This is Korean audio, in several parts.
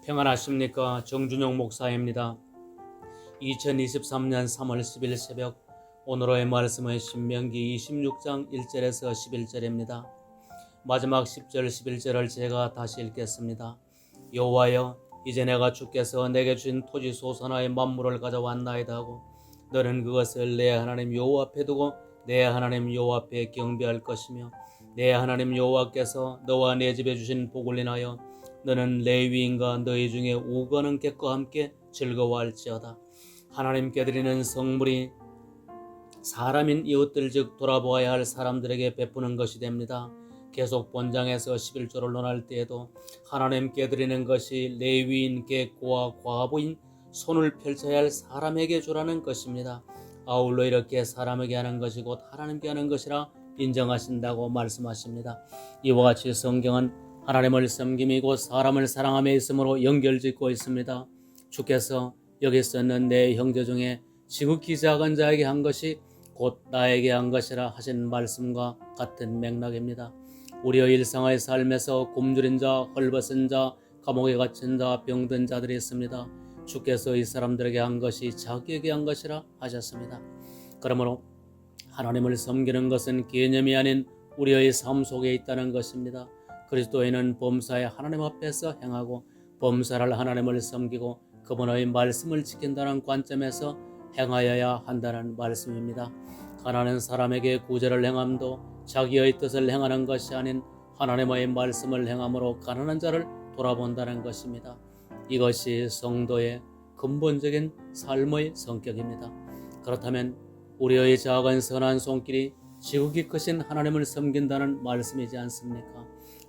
평안하십니까? 정준영 목사입니다. 2023년 3월 10일 새벽 오늘의 말씀은 신명기 26장 1절에서 11절입니다. 마지막 10절 11절을 제가 다시 읽겠습니다. 여호와여, 이제 내가 주께서 내게 주신 토지 소산하의 만물을 가져왔나이다 하고 너는 그것을 내 하나님 여호와 앞에 두고 내 하나님 여호와 앞에 경배할 것이며 내 하나님 여호와께서 너와 내 집에 주신 복을 인하여 너는 레위인과 너희 중에 우거는 객과 함께 즐거워할지어다. 하나님께 드리는 성물이 사람인 이웃들 즉 돌아보아야 할 사람들에게 베푸는 것이 됩니다. 계속 본장에서 11조를 논할 때에도 하나님께 드리는 것이 레위인 객과 과부인 손을 펼쳐야 할 사람에게 주라는 것입니다. 아울러 이렇게 사람에게 하는 것이 곧 하나님께 하는 것이라 인정하신다고 말씀하십니다. 이와 같이 성경은 하나님을 섬김이 곧 사람을 사랑함에 있으므로 연결짓고 있습니다. 주께서 여기 쓰는 내 형제 중에 지극히 작은 자에게 한 것이 곧 나에게 한 것이라 하신 말씀과 같은 맥락입니다. 우리의 일상의 삶에서 굶주린 자, 헐벗은 자, 감옥에 갇힌 자, 병든 자들이 있습니다. 주께서 이 사람들에게 한 것이 자기에게 한 것이라 하셨습니다. 그러므로 하나님을 섬기는 것은 개념이 아닌 우리의 삶 속에 있다는 것입니다. 그리스도인은 범사에 하나님 앞에서 행하고 범사를 하나님을 섬기고 그분의 말씀을 지킨다는 관점에서 행하여야 한다는 말씀입니다. 가난한 사람에게 구제를 행함도 자기의 뜻을 행하는 것이 아닌 하나님의 말씀을 행함으로 가난한 자를 돌아본다는 것입니다. 이것이 성도의 근본적인 삶의 성격입니다. 그렇다면 우리의 작은 선한 손길이 지극히 크신 하나님을 섬긴다는 말씀이지 않습니까?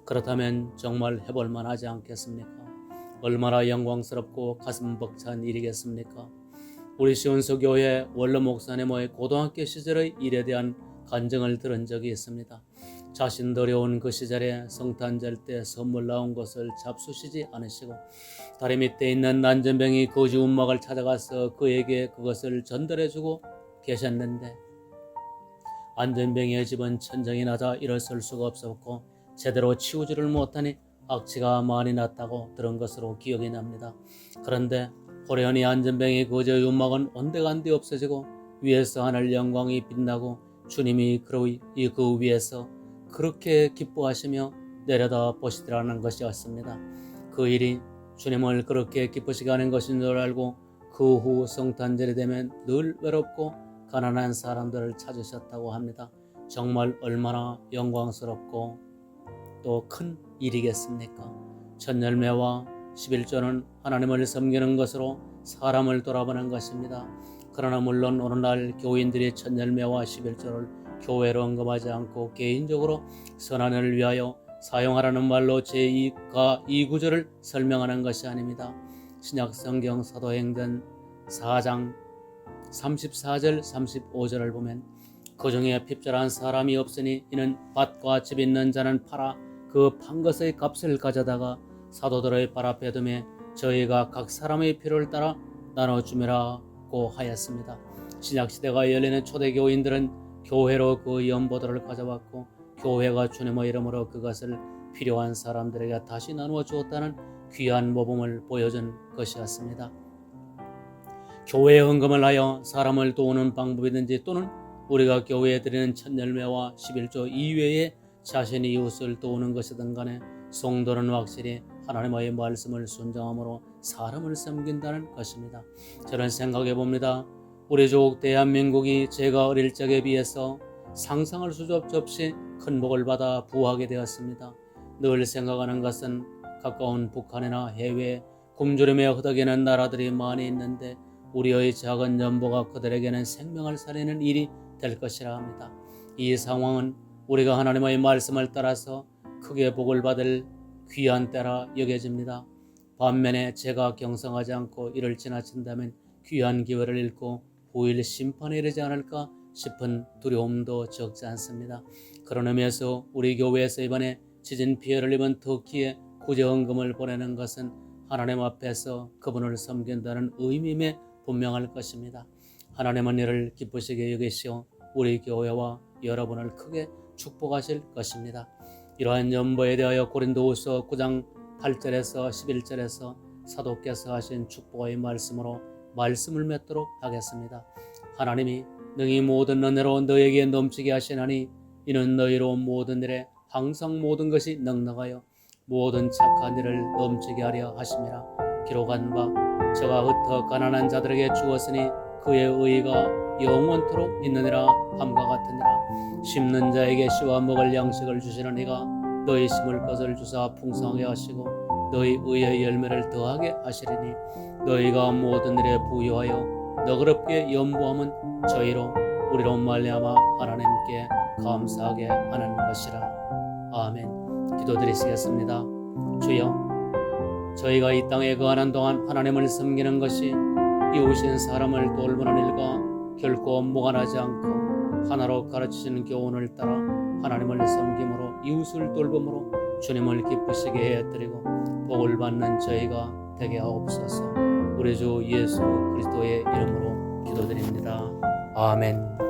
그렇다면 정말 해볼만 하지 않겠습니까? 얼마나 영광스럽고 가슴 벅찬 일이겠습니까? 우리 시온서교회 원로 목사님의 고등학교 시절의 일에 대한 간증을 들은 적이 있습니다. 자신도 어려운 그 시절에 성탄절 때 선물 나온 것을 잡수시지 않으시고 다리 밑에 있는 난전병이 거지 움막을 찾아가서 그에게 그것을 전달해주고 계셨는데 안전병의 집은 천정이 낮아 일어설 수가 없었고 제대로 치우지를 못하니 악취가 많이 났다고 들은 것으로 기억이 납니다. 그런데 호련히 안전병의 거제 윤막은 온데간데 없어지고 위에서 하늘 영광이 빛나고 주님이 그 위에서 그렇게 기뻐하시며 내려다 보시더라는 것이었습니다. 그 일이 주님을 그렇게 기쁘시게 하는 것인 줄 알고 그 후 성탄절이 되면 늘 외롭고 가난한 사람들을 찾으셨다고 합니다. 정말 얼마나 영광스럽고 또 큰 일이겠습니까? 첫 열매와 11조는 하나님을 섬기는 것으로 사람을 돌아보는 것입니다. 그러나 물론 오늘날 교인들이 첫 열매와 11조를 교회로 언급하지 않고 개인적으로 선한을 위하여 사용하라는 말로 제2가 2구절을 설명하는 것이 아닙니다. 신약성경 사도행전 4장 34절 35절을 보면 그 중에 핍절한 사람이 없으니 이는 밭과 집 있는 자는 팔아 그 판 것의 값을 가져다가 사도들의 발 앞에 두매 저희가 각 사람의 필요를 따라 나눠주미라고 하였습니다. 신약시대가 열리는 초대교인들은 교회로 그 연보들을 가져왔고 교회가 주님의 이름으로 그것을 필요한 사람들에게 다시 나누어 주었다는 귀한 모범을 보여준 것이었습니다. 교회에 헌금을 하여 사람을 도우는 방법이든지 또는 우리가 교회에 드리는 첫 열매와 11조 이외에 자신이 이웃을 도우는 것이든 간에 성도는 확실히 하나님의 말씀을 순종함으로 사람을 섬긴다는 것입니다. 저는 생각해 봅니다. 우리 조국 대한민국이 제가 어릴 적에 비해서 상상할 수 없이 큰 복을 받아 부하게 되었습니다. 늘 생각하는 것은 가까운 북한이나 해외 굶주림에 허덕이는 나라들이 많이 있는데 우리의 작은 연보가 그들에게는 생명을 살리는 일이 될 것이라 합니다. 이 상황은 우리가 하나님의 말씀을 따라서 크게 복을 받을 귀한 때라 여겨집니다. 반면에 제가 경성하지 않고 이를 지나친다면 귀한 기회를 잃고 후일 심판에 이르지 않을까 싶은 두려움도 적지 않습니다. 그런 의미에서 우리 교회에서 이번에 지진 피해를 입은 터키에 구제헌금을 보내는 것은 하나님 앞에서 그분을 섬긴다는 의미임에 분명할 것입니다. 하나님은 이를 기쁘시게 여기시오 우리 교회와 여러분을 크게 축복하실 것입니다. 이러한 연보에 대하여 고린도후서 9장 8절에서 11절에서 사도께서 하신 축복의 말씀으로 말씀을 맺도록 하겠습니다. 하나님이 능히 모든 은혜로 너에게 넘치게 하시나니 이는 너희로 모든 일에 항상 모든 것이 넉넉하여 모든 착한 일을 넘치게 하려 하심이라. 기록한 바 저가 흩어 가난한 자들에게 주었으니 그의 의가 영원토록 있느니라 함과 같으니라. 심는 자에게 씨와 먹을 양식을 주시는 이가 너희 심을 것을 주사 풍성하게 하시고 너희 의의 열매를 더하게 하시리니 너희가 모든 일에 부유하여 너그럽게 연보함은 저희로 우리로 말미암아 하나님께 감사하게 하는 것이라. 아멘. 기도드리시겠습니다. 주여, 저희가 이 땅에 거하는 동안 하나님을 섬기는 것이 이웃인 사람을 돌보는 일과 결코 무관하지 않고 하나로 가르치시는 교훈을 따라 하나님을 섬김으로 이웃을 돌봄으로 주님을 기쁘시게 해드리고 복을 받는 저희가 되게 하옵소서. 우리 주 예수 그리스도의 이름으로 기도드립니다. 아멘.